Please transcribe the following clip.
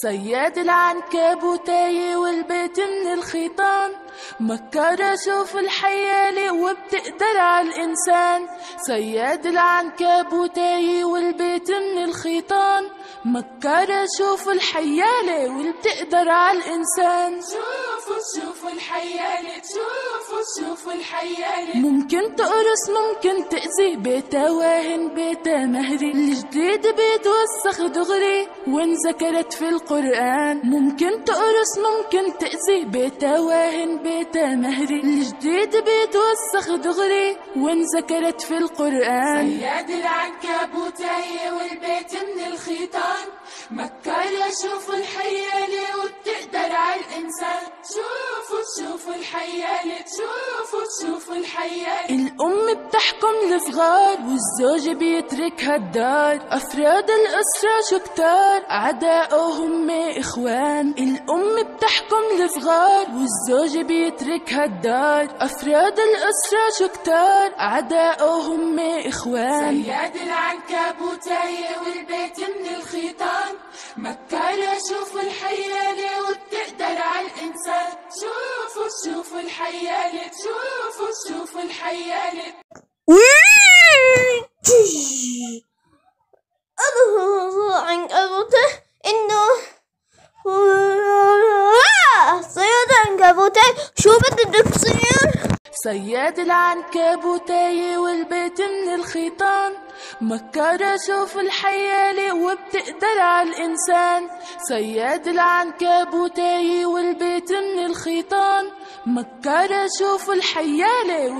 صياد العنكبوتاية والبيت من الخيطان، مكارة شوف الحيالة وبتقدر على الإنسان. صياد العنكبوتاية والبيت من الخيطان، مكارة شوف الحيالة والبتقدر على الإنسان. شوفوا الحيالة، شوفوا الحيالة، ممكن تقرص ممكن تأذي، بيتا واهن بيتا مهري، الجديد بيتوسخ دغري وان ذكرت في القرآن. ممكن تقرص ممكن تأذي، بيتا واهن بيتا مهري، الجديد بيتوسخ دغري وان ذكرت في القرآن. صياد العنكبوتاية والبيت من الخيطان، مكارة شوفوا الحيالة وبتقدر على الإنسان. شوفوا الحيالة، شوفوا الحيالة، الأم بتحكم الصغار والزوج بيتركها الدار. أفراد الأسرة شو كتار، أعداؤه هم إخوان. الأم بتحكم الصغار والزوج بيتركها الدار. أفراد الأسرة شو كتار، أعداؤه هم إخوان. صياد العنكبوتاية والبيت من الخيطان، مكارة شوفوا الحيالة وبتقدر على الإنسان. شوفوا الحيالة، شوفوا الحيالة. عنكبوته إنه صياد عنكبوتين، شو بدك تصير؟ صياد العنكبوتاية والبيت من الخيطان، مكارة شوف الحيالة وبتقدر على الإنسان. صياد العنكبوتاية والبيت من الخيطان، مكارة شوف الحيالة